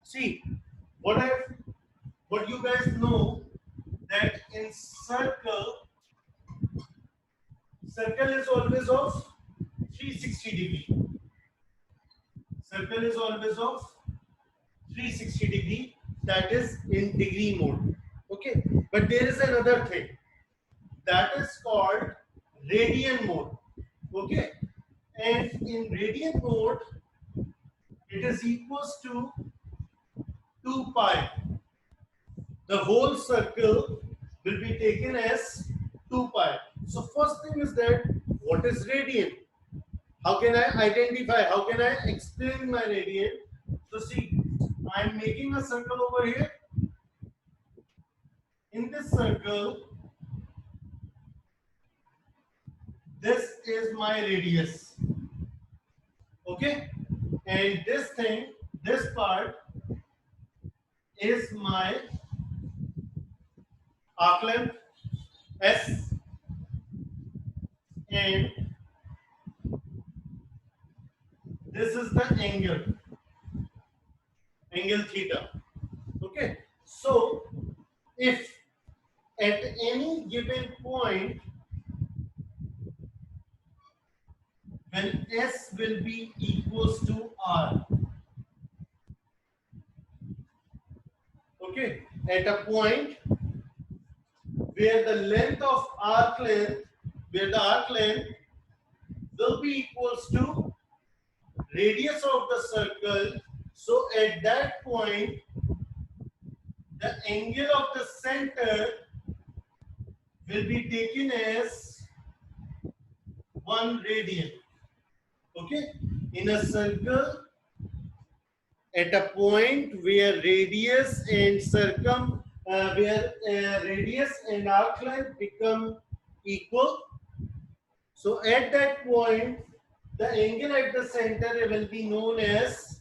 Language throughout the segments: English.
See, what I what you guys know that in circle is always of 360 degree. Circle is always of 360 degree, that is in degree mode. Okay, but there is another thing that is called radian mode. Okay, and in radian mode it is equals to 2 pi. The whole circle will be taken as 2 pi. So first thing is that what is radian? How can I identify? How can I explain my radian? So see, I am making a circle over here. In this circle, this is my radius. Okay, and this thing, this part is my arc length S, and this is the angle theta. Okay, so if at any given point when S will be equals to R, okay, at a point where the length of arc length, where the arc length will be equals to radius of the circle, so at that point the angle of the center will be taken as 1 radian. Okay, in a circle at a point where radius and radius and arc length become equal, so at that point the angle at the center will be known as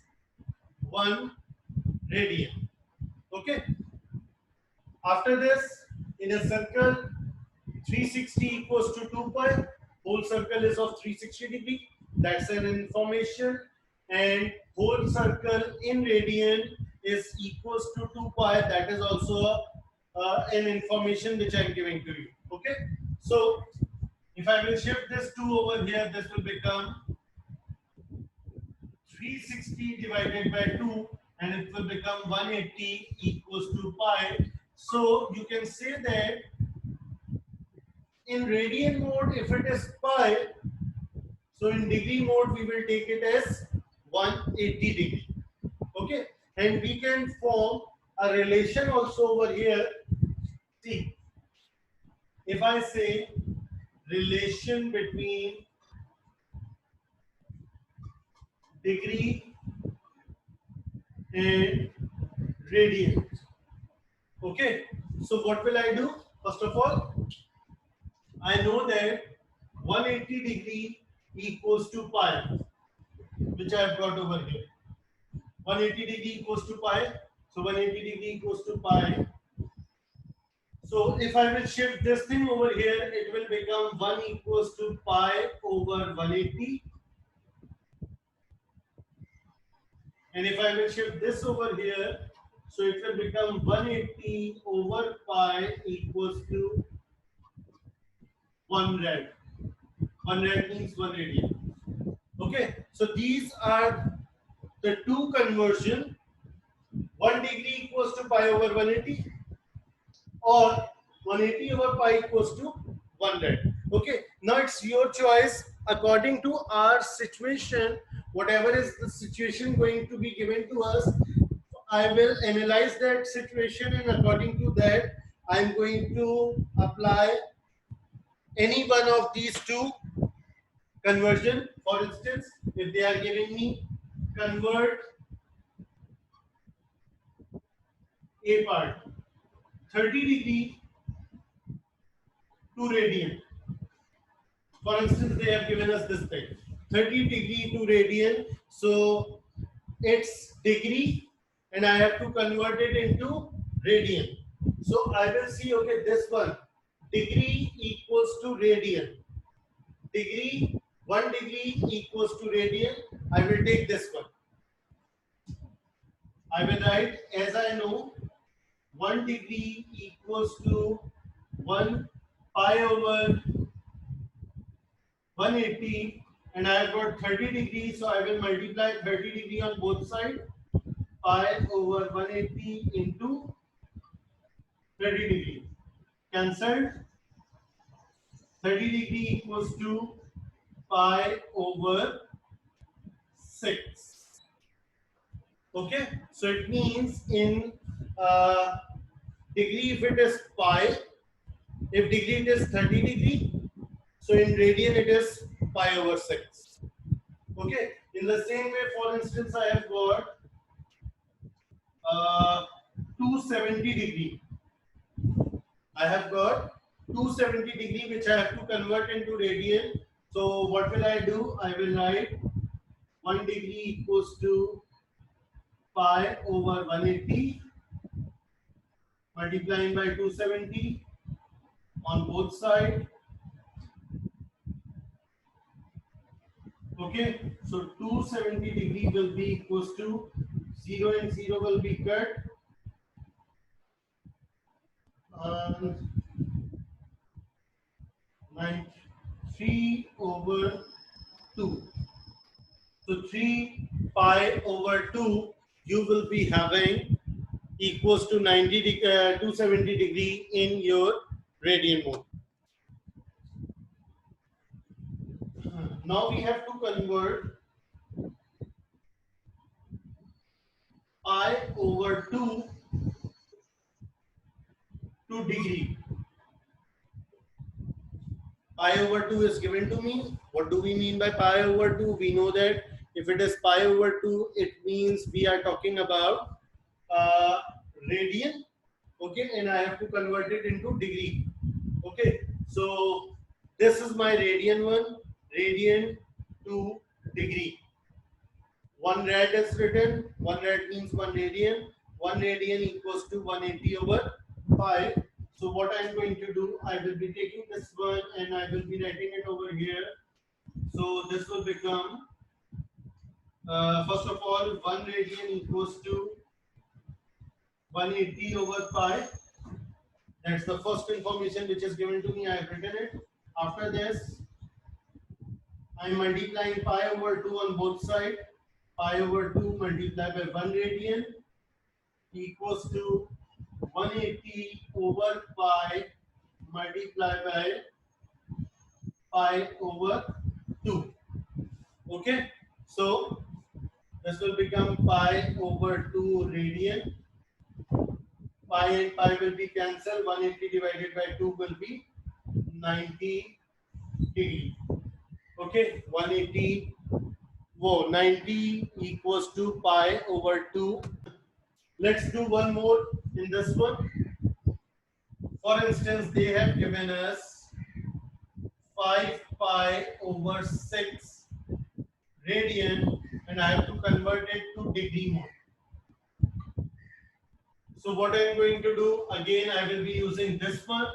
1 radian. Okay, after this, in a circle 360 equals to 2 pi, whole circle is of 360 degree, that's an information, and whole circle in radian is equals to 2 pi, that is also an information which I am giving to you. Okay, so if I will shift this 2 over here, this will become 360 divided by 2, and it will become 180 equals to pi. So you can say that in radian mode, if it is pi, so in degree mode, we will take it as 180 degree. Okay, and we can form a relation also over here. See, if I say relation between degree and radian. Okay, so what will I do? First of all, I know that 180 degree equals to pi, which I have got over here. 180 degree equals to pi. So 180 degree equals to pi. So if I will shift this thing over here, it will become 1 equals to pi over 180. And if I will shift this over here, so it will become 180 over pi equals to 1 rad. 1 rad means 1 radian. Okay, so these are the two conversion. 1 degree equals to pi over 180, or 180 over pi equals to 1 rad. Okay, now it's your choice according to our situation. Whatever is the situation going to be given to us, I will analyze that situation, and according to that I am going to apply any one of these two conversion. For instance, if they are giving me convert a part 30 degree to radian. For instance, they have given us this thing 30 degree to radian. So it's degree, and I have to convert it into radian. So I will see, okay, this one degree equals to radian. Degree, 1 degree equals to radian. I will take this one. I will write, as I know, 1 degree equals to 1 pi over 180, and I have got 30 degrees, so I will multiply 30 degree on both sides. Pi over 180 into 30 degree. Cancelled. 30 degree equals to pi over 6. Okay, so it means in degree, if it is pi, if degree it is 30 degree, so in radian it is pi over 6. Okay, in the same way, for instance, I have got 270 degree. I have got 270 degree which I have to convert into radian. So what will I do? I will write 1 degree equals to pi over 180 multiplying by 270 on both sides. Okay, so 270 degree will be equals to 0 and 0 will be cut. 3 over 2. So 3 pi over 2 you will be having equals to 270 degree in your radian mode. Now we have to convert pi over 2 to degree. Pi over 2 is given to me. What do we mean by pi over 2? We know that if it is pi over 2, it means we are talking about radian. Okay, and I have to convert it into degree. Okay, so this is my radian one, radian to degree. One rad is written, one rad means 1 radian. 1 radian equals to 180 over pi. So what I am going to do, I will be taking this one and I will be writing it over here. So this will become, first of all, 1 radian equals to 180 over pi. That's the first information which is given to me. I have written it. After this, I am multiplying pi over 2 on both sides. Pi over 2 multiplied by 1 radian equals to 180 over pi multiplied by pi over 2. Okay, so this will become pi over 2 radian. Pi and pi will be cancelled. 180 divided by 2 will be 90 degree. Okay, 180, 90 equals to pi over 2. Let's do one more in this one. For instance, they have given us 5 pi over 6 radian and I have to convert it to degree mode. So what I am going to do, again I will be using this one.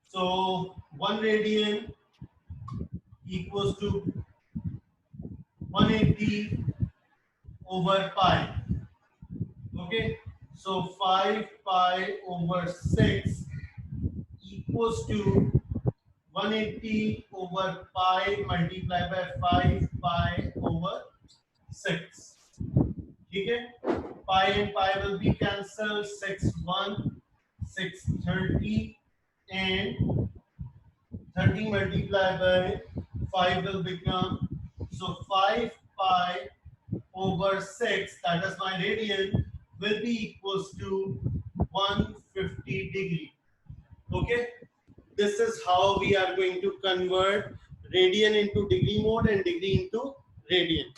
So 1 radian equals to 180 over pi. Okay, so 5 pi over 6 equals to 180 over pi multiplied by 5 pi over 6. Okay, pi and pi will be cancelled. 6 1, 6 30, and 30 multiplied by 5 will become, so 5 pi over 6, that is my radian, will be equals to 150 degree. Okay, this is how we are going to convert radian into degree mode and degree into radian.